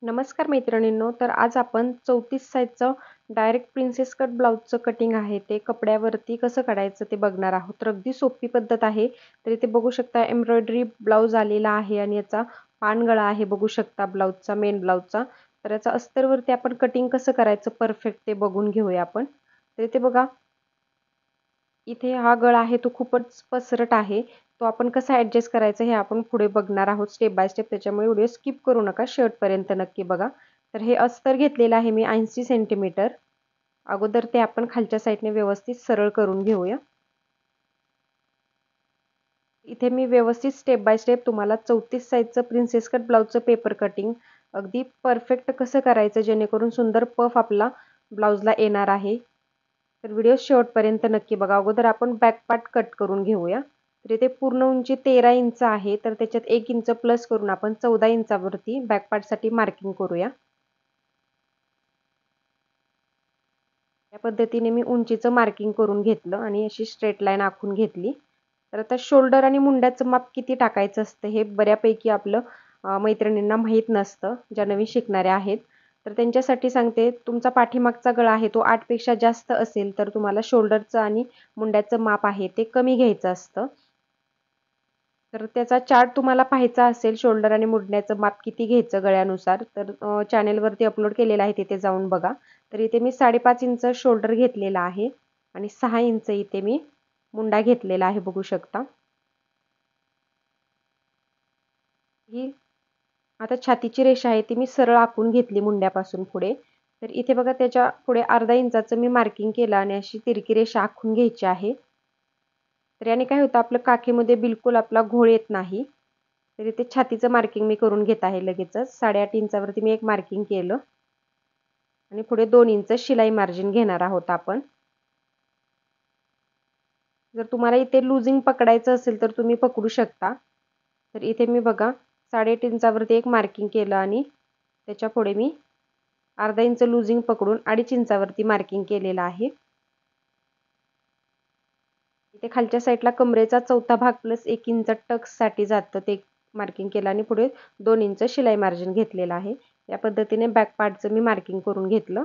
नमस्कार मैत्रिणींनो. तर आज आपण 34 साईजचं डायरेक्ट प्रिन्सेस कट ब्लाउजचं कटिंग आहे ते कपड्यावरती कसं काढायचं ते बघणार आहोत. तर अगदी सोपी पद्धत आहे. तर इथे बघू शकता एम्ब्रॉयडरी ब्लाउज आलेला आहे आणि याचा पानगळा आहे बघू शकता ब्लाउजचा, मेन ब्लाउजचा. तर याचा अस्तरवरती आपण कटिंग कसं करायचं परफेक्ट ते बघून घेऊया आपण. तर इथे बघा, इथे हा गळा आहे तो खूपच पसरट आहे. तो आपण कसा ॲडजस्ट करायचा हे आपण पुढे बघणार आहोत स्टेप बाय स्टेप. त्याच्यामुळे व्हिडिओ स्किप करू नका, शेवटपर्यंत नक्की बघा. तर हे अस्तर घेतलेलं आहे मी 80 सेंटीमीटर. अगोदर ते आपण खालच्या साईडने व्यवस्थित सरळ करून घेऊया. इथे मी व्यवस्थित स्टेप बाय स्टेप तुम्हाला 34 साईजचं प्रिन्सेस कट ब्लाउजचं पेपर कटिंग अगदी परफेक्ट कसं करायचं जेणेकरून सुंदर पफ आपला ब्लाउजला येणार आहे. तर व्हिडिओ शेवटपर्यंत नक्की बघा. अगोदर आपण बॅक पार्ट कट करून घेऊया. तर इथे पूर्ण उंची 13 इंच आहे. तर त्याच्यात 1 इंच प्लस करून आपण 14 इंचावरती बॅक पार्टसाठी मार्किंग करूया. या पद्धतीने मी उंचीचं मार्किंग करून घेतलं आणि अशी स्ट्रेट लाईन आखून घेतली. तर आता शोल्डर आणि मुंड्याचं माप किती टाकायचं असतं हे बऱ्यापैकी आपलं मैत्रिणींना माहीत नसतं, ज्या नवीन शिकणाऱ्या आहेत. तर त्यांच्यासाठी सांगते, तुमचा पाठीमागचा गळा आहे तो 8 पेक्षा जास्त असेल तर तुम्हाला शोल्डरचं आणि मुंड्याचं माप आहे ते कमी घ्यायचं असतं. तर त्याचा चार्ट तुम्हाला पाहायचा असेल शोल्डर आणि मुंड्याचं माप किती घ्यायचं गळ्यानुसार, तर चॅनेलवरती अपलोड केलेला आहे, तिथे जाऊन बघा. तर इथे मी 5.5 इंच शोल्डर घेतलेला आहे आणि 6 इंच इथे मी मुंडा घेतलेला आहे बघू शकता. ही आता छातीची रेषा आहे ती मी सरळ आखून घेतली मुंड्यापासून पुढे. तर इथे बघा, त्याच्या पुढे अर्धा इंचाचं मी मार्किंग केलं आणि अशी तिरकी रेषा आखून घ्यायची आहे. तर याने काय होतं, आपलं काखेमध्ये बिलकुल आपला घोळ येत नाही. तर इथे छातीचं मार्किंग मी करून घेत आहे लगेचच. 8.5 इंचावरती मी एक मार्किंग केलं आणि पुढे 2 इंच शिलाई मार्जिन घेणार आहोत आपण. जर तुम्हाला इथे लूजिंग पकडायचं असेल तर तुम्ही पकडू शकता. तर इथे मी बघा 8.5 इंचावरती एक मार्किंग केलं आणि त्याच्या पुढे मी अर्धा इंच लूजिंग पकडून 2.5 इंचावरती मार्किंग केलेलं आहे. इथे खालच्या साईडला कमरेचा चौथा भाग प्लस 1 इंच टक्ससाठी जातं ते मार्किंग केलं आणि पुढे 2 इंच शिलाई मार्जिन घेतलेलं आहे. या पद्धतीने बॅक पार्टचं मी मार्किंग करून घेतलं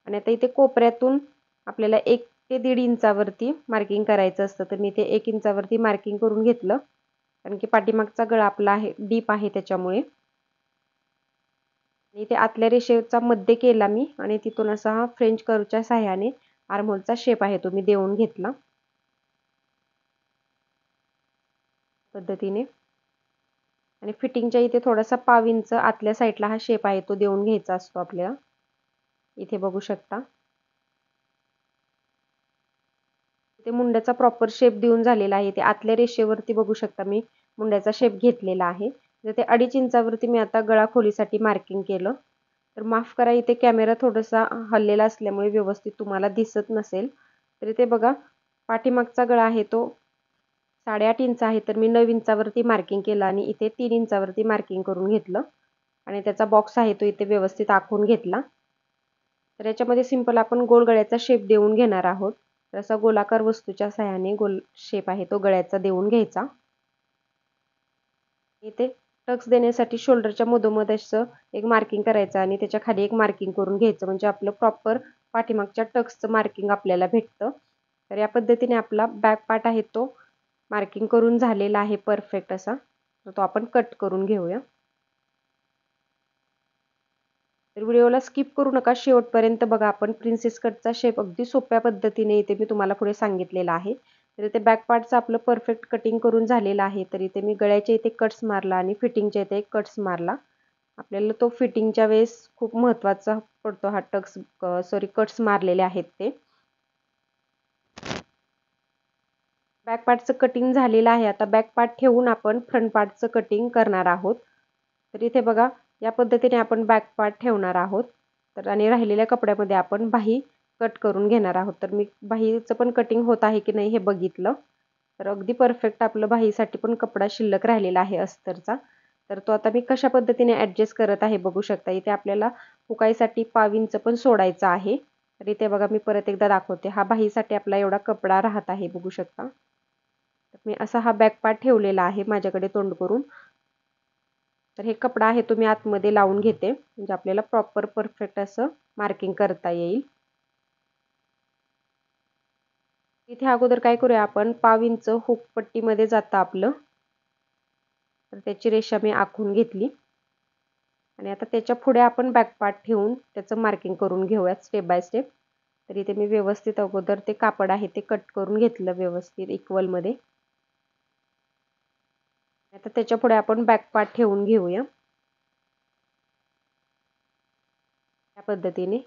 आणि आता इथे कोपऱ्यातून आपल्याला 1 ते 1.5 इंचावरती मार्किंग करायचं असतं. तर मी इथे 1 इंचावरती मार्किंग करून घेतलं, कारण की पाठीमागचा गळा आपला आहे डीप आहे त्याच्यामुळे. इथे आतल्या रेषेचा मध्य केला मी आणि तिथून असा हा फ्रेंच कर्वच्या सहाय्याने आर्महोलचा शेप आहे तो मी देऊन घेतला पद्धतीने. आणि फिटिंगच्या इथे थोडासा 1/2 इंच आतल्या साईडला हा शेप आहे तो देऊन घ्यायचा असतो आपल्याला. इथे बघू शकता. इथे मुंड्याचा प्रॉपर शेप देऊन झालेला आहे. ते आतल्या रेषेवरती बघू शकता मी मुंड्याचा शेप घेतलेला आहे. तर ते 2.5 इंचावरती मी आता गळा खोलीसाठी मार्किंग केलं. तर माफ करा, इथे कॅमेरा थोडासा हललेला असल्यामुळे व्यवस्थित तुम्हाला दिसत नसेल. तर इथे बघा, पाठीमागचा गळा आहे तो 8.5 इंच आहे. तर मी 9 इंचावरती मार्किंग केलं आणि इथे 3 इंचावरती मार्किंग करून घेतलं आणि त्याचा बॉक्स आहे तो इथे व्यवस्थित आखून घेतला. तर याच्यामध्ये सिंपल आपण गोल गळ्याचा शेप देऊन घेणार आहोत. तर असा गोलाकार वस्तूच्या सहाय्याने गोल शेप आहे तो गळ्याचा देऊन घ्यायचा. इथे टक्स देण्यासाठी शोल्डरच्या मधोमध असं एक मार्किंग करायचं आणि त्याच्या खाली एक मार्किंग करून घ्यायचं, म्हणजे आपलं प्रॉपर पाठीमागच्या टक्सचं मार्किंग आपल्याला भेटतं. तर या पद्धतीने आपला बॅक पार्ट आहे तो मार्किंग करून झालेला आहे परफेक्ट असा. तर तो आपण कट करून घेऊया. तर व्हिडिओला स्किप करू नका, शेवटपर्यंत बघा. आपण प्रिन्सेस कटचा शेप अगदी सोप्या पद्धतीने इथे मी तुम्हाला पुढे सांगितलेला आहे. तर इथे बॅक पार्टचं आपलं परफेक्ट कटिंग करून झालेलं आहे. तर इथे मी गळ्याच्या इथे कट्स मारला आणि फिटिंगच्या इथे एक कट्स मारला. आपल्याला तो फिटिंगच्या वेळेस खूप महत्त्वाचा पडतो हा कट्स मारलेले आहेत ते. बॅक पार्टचं कटिंग झालेलं आहे. आता बॅक पार्ट ठेवून आपण फ्रंट पार्टचं कटिंग करणार आहोत. तर इथे बघा, या पद्धतीने आपण बॅक पार्ट ठेवणार आहोत. तर आणि राहिलेल्या कपड्यामध्ये आपण बाही कट करून घेणार आहोत. तर मी बाहीचं पण कटिंग होत आहे की नाही हे बघितलं. तर अगदी परफेक्ट आपलं बाहीसाठी पण कपडा शिल्लक राहिलेला आहे अस्तरचा. तर तो आता मी कशा पद्धतीने ॲडजस्ट करत आहे बघू शकता. इथे आपल्याला हुकाईसाठी 1/2 इंच पण सोडायचा आहे. तर इथे बघा, मी परत एकदा दाखवते. हा बाहीसाठी आपला एवढा कपडा राहत आहे बघू शकता. तर मी असा हा बॅक पार्ट ठेवलेला आहे माझ्याकडे तोंड करून. तर हे कपडा आहे तो मी आतमध्ये लावून घेते, म्हणजे आपल्याला प्रॉपर परफेक्ट असं मार्किंग करता येईल. इथे अगोदर काय करूया आपण, पाव इंच हुक पट्टीमध्ये जातं आपलं, तर त्याची रेषा मी आखून घेतली. आणि आता त्याच्या पुढे आपण बॅक पार्ट ठेवून त्याचं मार्किंग करून घेऊयात स्टेप बाय स्टेप. तर इथे मी व्यवस्थित अगोदर ते कापड आहे ते कट करून घेतलं व्यवस्थित इक्वलमध्ये. आता त्याच्या पुढे आपण बॅक पार्ट ठेवून घेऊया त्या पद्धतीने.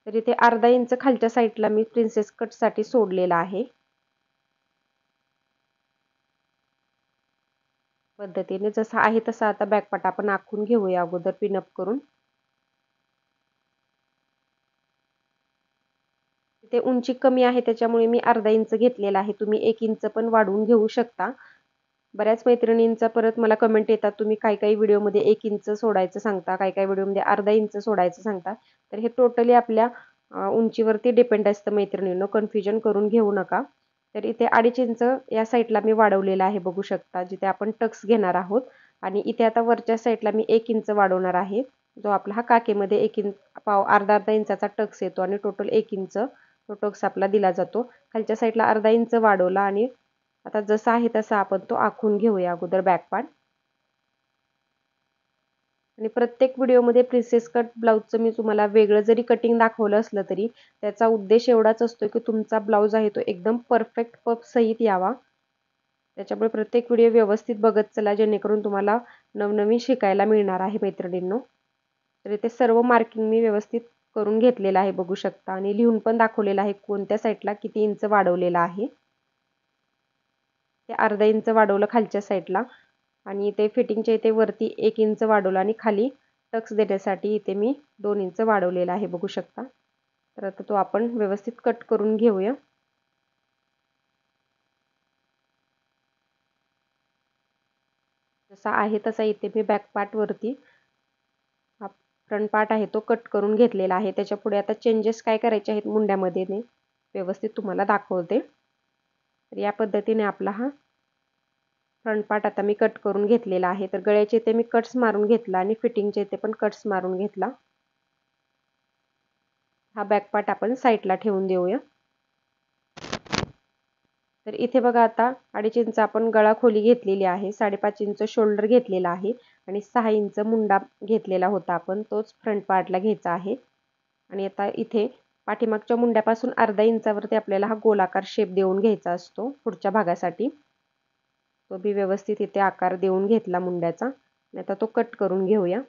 तर इथे अर्धा इंच खालच्या साईडला मी प्रिन्सेस कटसाठी सोडलेला आहे. पद्धतीने जसा आहे तसा आता बॅक पार्ट आपण आखून घेऊया अगोदर पिनअप करून. इथे उंची कमी आहे त्याच्यामुळे मी अर्धा इंच घेतलेला आहे. तुम्ही 1 इंच पण वाढवून घेऊ शकता. बऱ्याच मैत्रिणींचा परत मला कमेंट येतात, तुम्ही काही व्हिडिओमध्ये 1 इंच सोडायचं सांगता, काही व्हिडिओमध्ये अर्धा इंच सोडायचं सांगता. तर हे टोटली आपल्या उंचीवरती डिपेंड असतं मैत्रिणींनो, कन्फ्युजन करून घेऊ नका. तर इथे 2.5 इंच या साईडला मी वाढवलेलं आहे बघू शकता, जिथे आपण टक्स घेणार आहोत. आणि इथे आता वरच्या साईडला मी 1 इंच वाढवणार आहे. जो आपला हा काखेमध्ये 1 इंच अर्धा इंचाचा टक्स येतो आणि टोटल 1 इंच तो टक्स आपला दिला जातो. खालच्या साईडला अर्धा इंच वाढवला आणि आता जसा आहे तसा आपण तो आखून घेऊया अगोदर बॅक पार्ट. आणि प्रत्येक व्हिडिओमध्ये प्रिन्सेस कट ब्लाऊजचं मी तुम्हाला वेगळं जरी कटिंग दाखवलं असलं तरी त्याचा उद्देश एवढाच असतो की तुमचा ब्लाऊज आहे तो एकदम परफेक्ट पफ सहित यावा. त्याच्यामुळे प्रत्येक व्हिडिओ व्यवस्थित बघत चला, जेणेकरून तुम्हाला नवनवीन शिकायला मिळणार आहे मैत्रिणींनो. तर इथे सर्व मार्किंग मी व्यवस्थित करून घेतलेलं आहे बघू शकता आणि लिहून पण दाखवलेलं आहे कोणत्या साईडला किती इंच वाढवलेलं आहे. ते अर्धा इंच वाढवलं खालच्या साईडला आणि इथे फिटिंगच्या इथे वरती 1 इंच वाढवलं आणि खाली टक्स देण्यासाठी इथे मी 2 इंच वाढवलेला आहे बघू शकता. तर आता तो आपण व्यवस्थित कट करून घेऊया. जसा आहे तसा इथे मी बॅक पार्ट वरती हा फ्रंट पार्ट आहे तो कट करून घेतलेला आहे. त्याच्या पुढे आता चेंजेस काय करायचे आहेत मुंड्यामध्ये मी व्यवस्थित तुम्हाला दाखवते. तर या पद्धतीने आपला हा फ्रंट पार्ट आता मी कट करून घेतलेला आहे. तर गळ्याच्या इथे मी कट्स मारून घेतला आणि फिटिंगच्या इथे पण कट्स मारून घेतला. हा बॅक पार्ट आपण साईडला ठेवून देऊया. तर इथे बघा आता 2.5 इंच आपण गळा खोली घेतलेली आहे, 5.5 इंच शोल्डर घेतलेला आहे आणि 6 इंच मुंडा घेतलेला होता आपण, तोच फ्रंट पार्टला घ्यायचा आहे. आणि आता इथे पाठीमागच्या मुंड्यापासून अर्धा इंचावरती आपल्याला हा गोलाकार शेप देऊन घ्यायचा असतो पुढच्या भागासाठी. तो बी व्यवस्थित इथे आकार देऊन घेतला मुंड्याचा. आता तो कट करून घेऊया.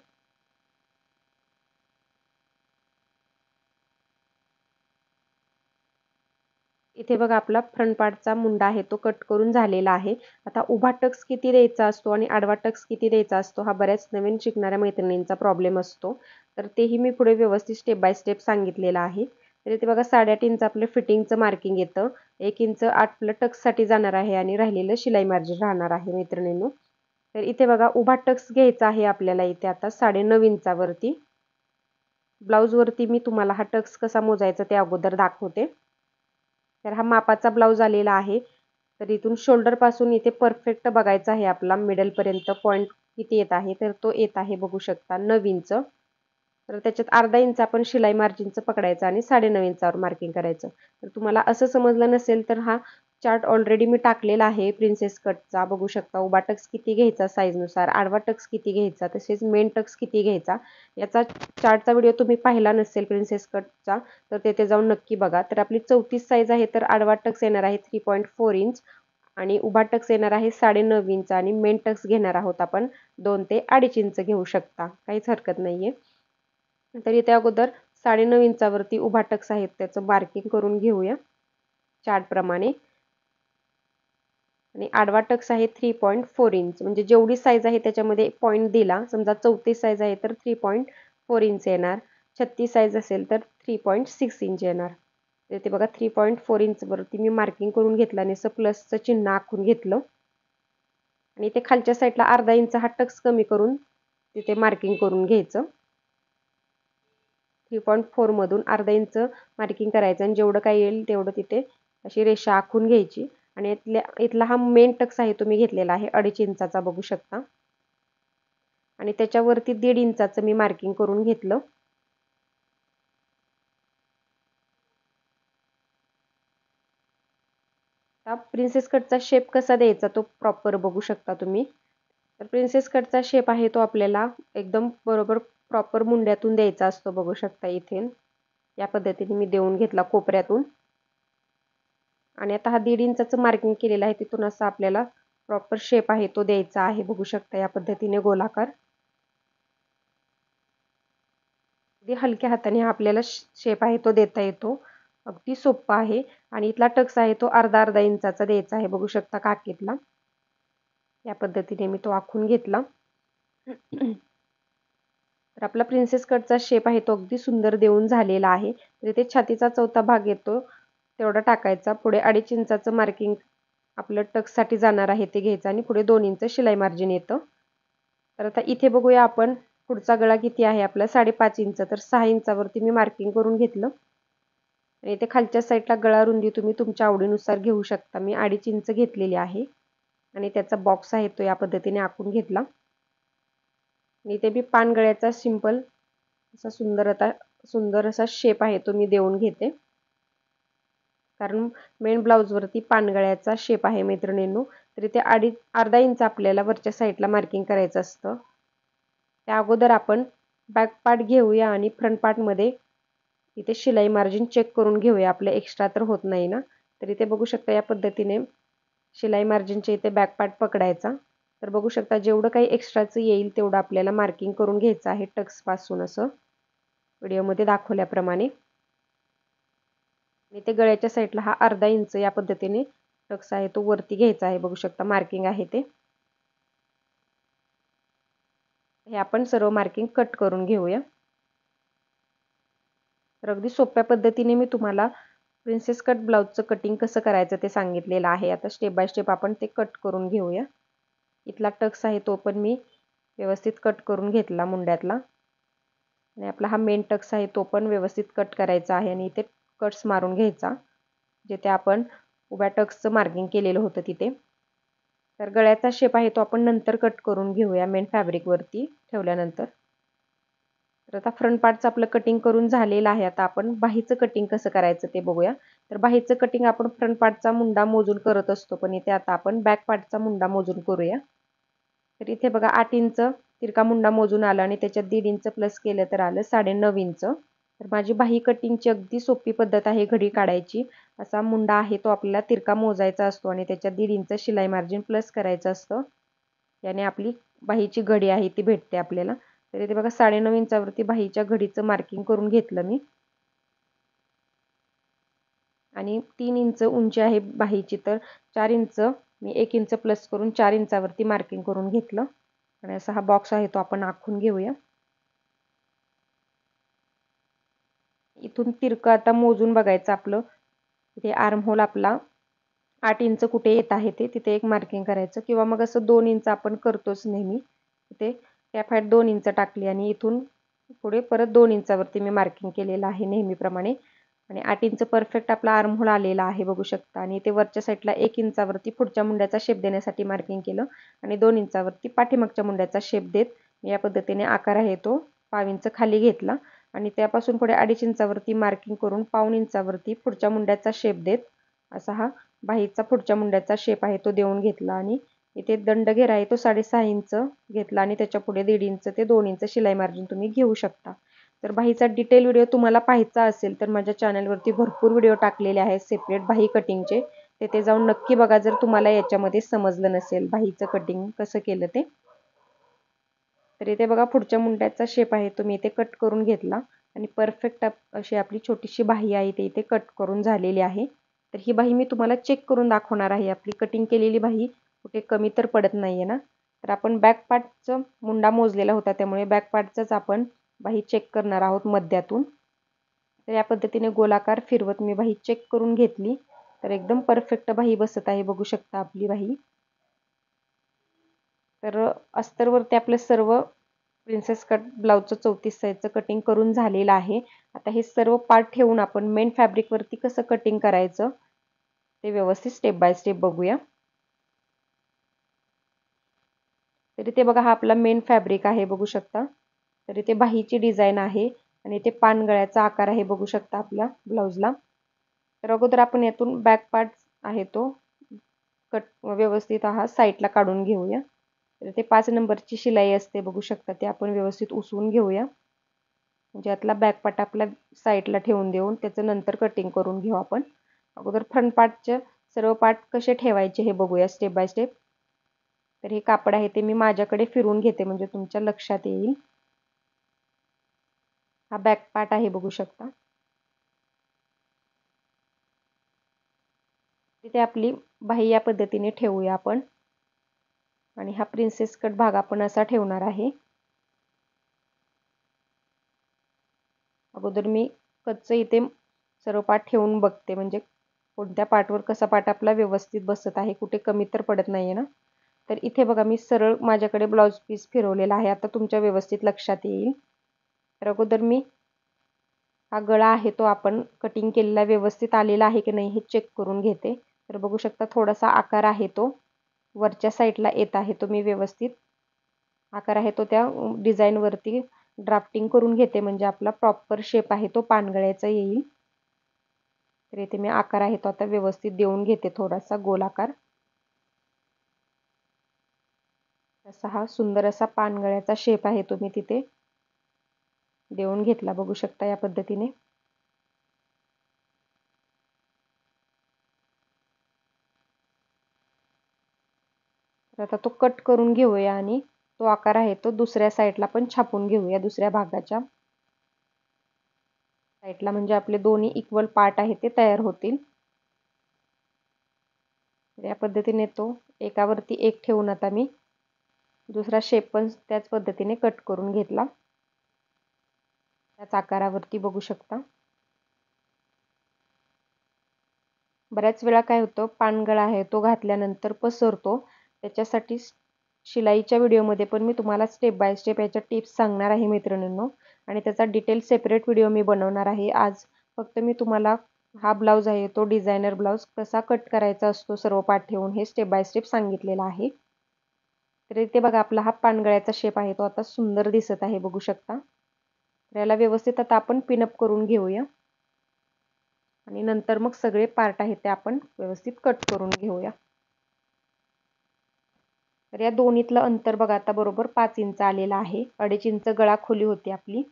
इथे बघा आपला फ्रंट पार्टचा मुंडा आहे तो कट करून झालेला आहे. आता उभा टक्स किती द्यायचा असतो आणि आडवा टक्स किती द्यायचा असतो हा बऱ्याच नवीन शिकणाऱ्या मैत्रिणींचा प्रॉब्लेम असतो. तर तेही मी पुढे व्यवस्थित स्टेप बाय स्टेप सांगितलेलं आहे. तर इथे बघा 8.5 इंच आपलं फिटिंगचं मार्किंग येतं. 1 इंच आपलं टक्ससाठी जाणार आहे आणि राहिलेलं शिलाई मार्जिन राहणार आहे मैत्रिणींनो. तर इथे बघा उभा टक्स घ्यायचा आहे आपल्याला इथे आता 9.5 इंचावरती. ब्लाऊजवरती मी तुम्हाला हा टक्स कसा मोजायचा ते अगोदर दाखवते. तर हा मापाचा ब्लाऊज आलेला आहे. तर इथून शोल्डरपासून इथे परफेक्ट बघायचा आहे आपला मिडलपर्यंत पॉईंट किती येत आहे. तर तो येत आहे बघू शकता 9 इंच. तर त्याच्यात अर्धा इंच आपण शिलाई मार्जिनचं पकडायचं आणि 9.5 इंचावर मार्किंग करायचं. तर तुम्हाला असं समजलं नसेल तर हा चार्ट ऑलरेडी मी टाकलेला आहे प्रिन्सेस कटचा. बघू शकता उभा टक्स किती घ्यायचा साईजनुसार, आडवा टक्स किती घ्यायचा, तसेच मेन टक्स किती घ्यायचा. याचा चार्टचा व्हिडिओ तुम्ही पाहिला नसेल प्रिन्सेस कटचा तर तेथे जाऊन नक्की बघा. तर आपली 34 साईज आहे, तर आडवा टक्स येणार आहे 3.4 इंच आणि उभा टक्स येणार आहे 9.5 इंच आणि मेन टक्स घेणार आहोत आपण 2 ते 2.5 इंच घेऊ शकता, काहीच हरकत नाहीये. तर इथे अगोदर 9.5 इंचावरती उभा टक्स आहे त्याचं मार्किंग करून घेऊया चार्टप्रमाणे. आणि आडवा टक्स आहे 3.4 इंच, म्हणजे जेवढी साईज आहे त्याच्यामध्ये पॉईंट दिला. समजा 34 साईज आहे तर 3.4 इंच येणार, 36 साईज असेल तर 3.6 इंच येणार. तर इथे बघा 3.4 इंचवरती मी मार्किंग करून घेतलं आणि असं प्लसचं चिन्ह आखून घेतलं. आणि इथे खालच्या साईडला अर्धा इंच हा टक्स कमी करून तिथे मार्किंग करून घ्यायचं. 3.4 मधून अर्धा इंच मार्किंग करायचं आणि जेवढं काही येईल तेवढं तिथे अशी रेषा आखून घ्यायची. आणि इथला हा मेन टक्स आहे तो मी घेतलेला आहे 2.5 इंचाचा बघू शकता. आणि त्याच्यावरती 1.5 इंचाचं मी मार्किंग करून घेतलं. आता प्रिन्सेस कटचा शेप कसा द्यायचा तो प्रॉपर बघू शकता तुम्ही. तर प्रिन्सेस कटचा शेप आहे तो आपल्याला एकदम बरोबर प्रॉपर मुंड्यातून द्यायचा असतो बघू शकता इथे. या पद्धतीने मी देऊन घेतला कोपऱ्यातून. आणि आता हा 1.5 इंचाचं मार्किंग केलेलं आहे तिथून असा आपल्याला प्रॉपर शेप आहे तो द्यायचा आहे बघू शकता या पद्धतीने गोलाकार. अगदी हलक्या हाताने आपल्याला शेप आहे तो देता येतो. अगदी सोपा आहे. आणि इथला टक्स आहे तो अर्धा इंचाचा द्यायचा आहे बघू शकता काकीतला. या पद्धतीने मी तो आखून घेतला. तर आपला प्रिन्सेस कटचा शेप आहे तो अगदी सुंदर देऊन झालेला आहे. तर इथे छातीचा चौथा भाग येतो तेवढा टाकायचा. पुढे 2.5 इंचाचं मार्किंग आपलं टक्ससाठी जाणार आहे ते घ्यायचं आणि पुढे 2 इंच शिलाई मार्जिन येतं. तर आता इथे बघूया आपण पुढचा गळा किती आहे आपला 5.5 इंच. तर 6 इंचावरती मी मार्किंग करून घेतलं. आणि इथे खालच्या साईडला गळा रुंदी तुम्ही तुमच्या आवडीनुसार घेऊ शकता. मी 2.5 इंच घेतलेली आहे आणि त्याचा बॉक्स आहे तो या पद्धतीने आखून घेतला. आणि इथे मी पान गळ्याचा सिंपल असा सुंदर असा शेप आहे तो मी देऊन घेते. कारण मेन ब्लाऊजवरती पानगळ्याचा शेप आहे मैत्रिणींनो. तर इथे अर्धा इंच आपल्याला वरच्या साईडला मार्किंग करायचं असतं. त्या अगोदर आपण बॅक पार्ट घेऊया आणि फ्रंट पार्टमध्ये इथे शिलाई मार्जिन चेक करून घेऊया. आपलं एक्स्ट्रा तर होत नाही ना. तर इथे बघू शकता या पद्धतीने शिलाई मार्जिनचे इथे बॅक पार्ट पकडायचा. तर बघू शकता जेवढं काही एक्स्ट्राचं येईल तेवढं आपल्याला मार्किंग करून घ्यायचं आहे टक्सपासून असं व्हिडिओमध्ये दाखवल्याप्रमाणे. आणि ते गळ्याच्या साईडला हा अर्धा इंच या पद्धतीने टक्स आहे तो वरती घ्यायचा आहे बघू शकता मार्किंग आहे ते. हे आपण सर्व मार्किंग कट करून घेऊया. तर अगदी सोप्या पद्धतीने मी तुम्हाला प्रिन्सेस कट ब्लाउजचं कटिंग कसं करायचं ते सांगितलेलं आहे. आता स्टेप बाय स्टेप आपण ते कट करून घेऊया. इथला टक्स आहे तो पण मी व्यवस्थित कट करून घेतला मुंड्यातला. आणि आपला हा मेन टक्स आहे तो पण व्यवस्थित कट करायचा आहे आणि इथे कट्स मारून घ्यायचा जिथे आपण उभ्या टक्सचं मार्किंग केलेलं होतं तिथे. तर गळ्याचा शेप आहे तो आपण नंतर कट करून घेऊया मेन फॅब्रिकवरती ठेवल्यानंतर. तर आता फ्रंट पार्टचं आपलं कटिंग करून झालेलं आहे. आता आपण बाहीचं कटिंग कसं करायचं ते बघूया. तर बाहीचं कटिंग आपण फ्रंट पार्टचा मुंडा मोजून करत असतो पण इथे आता आपण बॅक पार्टचा मुंडा मोजून करूया. तर इथे बघा 8 इंच तिरका मुंडा मोजून आला आणि त्याच्यात 1.5 इंच प्लस केलं तर आलं 9.5 इंच. तर माझी बाही कटिंगची अगदी सोपी पद्धत आहे घडी काढायची. असा मुंडा आहे तो आपल्याला तिरका मोजायचा असतो आणि त्याच्यात 1.5 इंच शिलाई मार्जिन प्लस करायचं असतं. याने आपली बाहीची घडी आहे ती भेटते आपल्याला. तर इथे बघा 9.5 इंचावरती बाहीच्या घडीचं मार्किंग करून घेतलं मी. आणि 3 इंच उंची आहे बाहीची तर 4 इंच मी 1 इंच प्लस करून 4 इंचावरती मार्किंग करून घेतलं. आणि असा हा बॉक्स आहे तो आपण आखून घेऊया. इथून तिरकं आता मोजून बघायचं आपलं. इथे आर्म होल आपला 8 इंच कुठे येत आहे ते तिथे एक मार्किंग करायचं किंवा मग असं 2 इंच आपण करतोच नेहमी. इथे कॅप हाईट 2 इंच टाकली आणि इथून पुढे परत 2 इंचावरती मी मार्किंग केलेलं आहे नेहमीप्रमाणे. आणि 8 इंच परफेक्ट आपला आर्म होल आलेला आहे बघू शकता. आणि इथे वरच्या साईडला 1 इंचावरती पुढच्या मुंड्याचा शेप देण्यासाठी मार्किंग केलं आणि 2 इंचावरती पाठीमागच्या मुंड्याचा शेप देत या पद्धतीने आकार आहे तो पाव इंच खाली घेतला. आणि त्यापासून पुढे 2.5 इंचावरती मार्किंग करून पाऊण इंचावरती पुढच्या मुंड्याचा शेप देत असा हा बाहीचा पुढच्या मुंड्याचा शेप आहे तो देऊन घेतला. आणि इथे दंड घेरा आहे तो 6.5 इंच घेतला आणि त्याच्या पुढे 1.5 इंच ते 2 इंच शिलाई मार्जिन तुम्ही घेऊ शकता. तर बाहीचा डिटेल व्हिडिओ तुम्हाला पाहायचा असेल तर माझ्या चॅनलवरती भरपूर व्हिडिओ टाकलेले आहेत सेपरेट बाही कटिंगचे. तेथे जाऊन नक्की बघा जर तुम्हाला याच्यामध्ये समजलं नसेल बाहीचं कटिंग कसं केलं ते. तर इथे बघा पुढच्या मुंड्याचा शेप आहे तो मी इथे कट करून घेतला आणि परफेक्ट अशी आपली छोटीशी बाही आहे ते इथे कट करून झालेली आहे. तर ही बाही मी तुम्हाला चेक करून दाखवणार आहे. आपली कटिंग केलेली बाही कुठे कमी तर पडत नाहीये ना. तर आपण बॅक पार्टचं मुंडा मोजलेला होता त्यामुळे बॅक पार्टचंच आपण बाही चेक करणार आहोत मध्यातून. तर या पद्धतीने गोलाकार फिरवत मी बाही चेक करून घेतली. तर एकदम परफेक्ट बाही बसत आहे बघू शकता आपली बाही. तर अस्तरवरती आपलं सर्व प्रिन्सेस कट ब्लाउजचं 34 साईजचं कटिंग करून झालेलं आहे. आता हे सर्व पार्ट ठेवून आपण मेन फॅब्रिकवरती कसं कटिंग करायचं ते व्यवस्थित स्टेप बाय स्टेप बघूया. तर इथे बघा हा आपला मेन फॅब्रिक आहे बघू शकता. तर इथे बाहीची डिझाईन आहे आणि इथे पानगळ्याचा आकार आहे बघू शकता आपल्या ब्लाऊजला. तर अगोदर आपण यातून बॅक पार्ट आहे तो कट व्यवस्थित हा साईडला काढून घेऊया. तर ते 5 नंबरची शिलाई असते बघू शकता, ते आपण व्यवस्थित उसवून घेऊया. म्हणजे यातला बॅक पार्ट आपल्या साईडला ठेवून देऊन त्याचं नंतर कटिंग करून घेऊ आपण. अगोदर फ्रंट पार्टचे सर्व पार्ट कसे ठेवायचे हे बघूया स्टेप बाय स्टेप. तर हे कापड आहे ते मी माझ्याकडे फिरवून घेते म्हणजे तुमच्या लक्षात येईल. हा बॅक पार्ट आहे बघू शकता. तिथे आपली बाही या पद्धतीने ठेवूया आपण आणि हा प्रिन्सेस कट भाग आपण असा ठेवणार आहे. अगोदर मी कच्चं इथे सर्व पार्ट ठेवून बघते म्हणजे कोणत्या पार्टवर कसा पार्ट आपला व्यवस्थित बसत आहे, कुठे कमी तर पडत नाहीये ना. तर इथे बघा मी सरळ माझ्याकडे ब्लाऊज पीस फिरवलेला आहे. आता तुमच्या व्यवस्थित लक्षात येईल. तर अगोदर मी हा गळा आहे तो आपण कटिंग केलेला व्यवस्थित आलेला आहे की नाही हे चेक करून घेते. तर बघू शकता थोडासा आकार आहे तो वरच्या साईडला येत आहे, तो मी व्यवस्थित आकार आहे तो त्या डिझाईनवरती ड्राफ्टिंग करून घेते म्हणजे आपला प्रॉपर शेप आहे तो पानगळ्याचा येईल. तर इथे मी आकार आहे तो आता व्यवस्थित देऊन घेते, थोडासा गोल आकार. असा हा सुंदर असा पानगळ्याचा शेप आहे तो मी तिथे देऊन घेतला बघू शकता या पद्धतीने. तर आता तो कट करून घेऊया आणि तो आकार आहे तो दुसऱ्या साईडला पण छापून घेऊया, दुसऱ्या भागाच्या साईडला म्हणजे आपले दोन्ही इक्वल पार्ट आहे ते तयार होतील. या पद्धतीने तो एकावरती एक ठेवून आता मी दुसरा शेप पण त्याच पद्धतीने कट करून घेतला. त्याच आकारावरती बघू शकता. बऱ्याच वेळा काय होतं पानगळा आहे तो घातल्यानंतर पसरतो. त्याच्यासाठी शिलाईच्या व्हिडिओमध्ये पण मी तुम्हाला स्टेप बाय स्टेप याच्या टिप्स सांगणार आहे मैत्रिणींनो आणि त्याचा डिटेल सेपरेट व्हिडिओ मी बनवणार आहे. आज फक्त मी तुम्हाला हा ब्लाऊज आहे तो डिझायनर ब्लाऊज कसा कट करायचा असतो सर्व पाठ ठेवून हे स्टेप बाय स्टेप सांगितलेला आहे. तर इथे बघा आपला हा पानगळ्याचा शेप आहे तो आता सुंदर दिसत आहे बघू शकता. तर याला व्यवस्थित आता आपण पिनअप करून घेऊया आणि नंतर मग सगळे पार्ट आहेत ते आपण व्यवस्थित कट करून घेऊया. तर या दोन्हीतलं अंतर बघा आता बरोबर 5 इंच आलेलं आहे. 2.5 इंच गळा खोली होती आपली.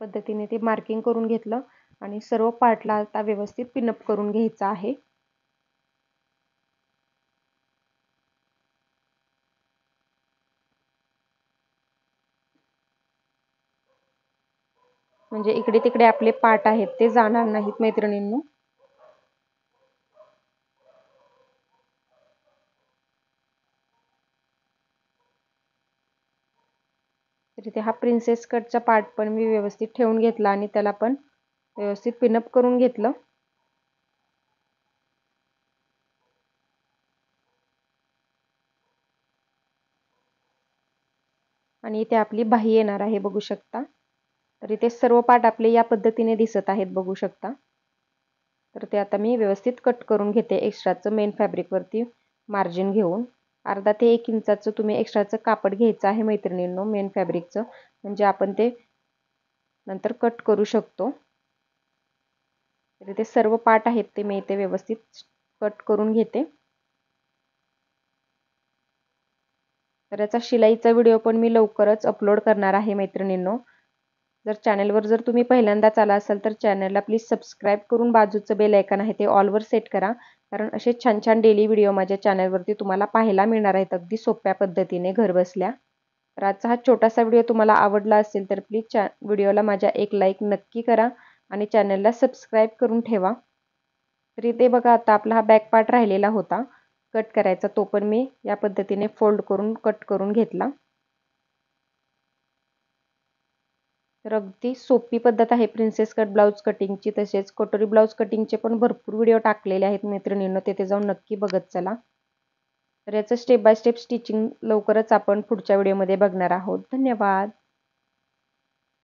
पद्धतीने ते मार्किंग करून घेतलं आणि सर्व पार्टला आता व्यवस्थित पिनअप करून घ्यायचं आहे. म्हणजे इकडे तिकडे आपले पार्ट आहेत ते जाणार नाहीत मैत्रिणींनो. तर इथे हा प्रिन्सेस कटचा पार्ट पण मी व्यवस्थित ठेवून घेतला आणि त्याला पण व्यवस्थित पिनअप करून घेतलं. आणि इथे आपली बाही येणार आहे बघू शकता. तर इथे सर्व पार्ट आपले या पद्धतीने दिसत आहेत बघू शकता. तर ते आता मी व्यवस्थित कट करून घेते एक्स्ट्राचं मेन फॅब्रिकवरती मार्जिन घेऊन. अर्धा ते 1 इंचाचं तुम्ही एक्स्ट्राचं कापड घ्यायचं आहे मैत्रिणींनो मेन फॅब्रिकचं, म्हणजे आपण ते नंतर कट करू शकतो. तर इथे सर्व पार्ट आहेत ते मी इथे व्यवस्थित कट करून घेते. तर याचा शिलाईचा व्हिडिओ पण मी लवकरच अपलोड करणार आहे मैत्रिणींनो. जर चॅनलवर जर तुम्ही पहिल्यांदाच आला असाल तर चॅनलला प्लीज सबस्क्राईब करून बाजूचं बेल आयकॉन आहे ते ऑलवर सेट करा. कारण असे छान छान डेली व्हिडिओ माझ्या चॅनलवरती तुम्हाला पाहायला मिळणार आहेत अगदी सोप्या पद्धतीने घरबसल्या. तर आजचा हा छोटासा व्हिडिओ तुम्हाला आवडला असेल तर प्लीज व्हिडिओला माझ्या एक लाईक नक्की करा आणि चॅनलला सबस्क्राईब करून ठेवा. तर इथे बघा आता आपला हा बॅक पार्ट राहिलेला होता कट करायचा, तो पण मी या पद्धतीने फोल्ड करून कट करून घेतला. तर अगदी सोपी पद्धत आहे प्रिन्सेस कट ब्लाऊज कटिंगची. तसेच कटोरी ब्लाऊज कटिंगचे पण भरपूर व्हिडिओ टाकलेले आहेत मैत्रिणींनो, तिथे जाऊन नक्की बघत चला. तर याचं स्टेप बाय स्टेप स्टिचिंग लवकरच आपण पुढच्या व्हिडिओमध्ये बघणार आहोत. धन्यवाद.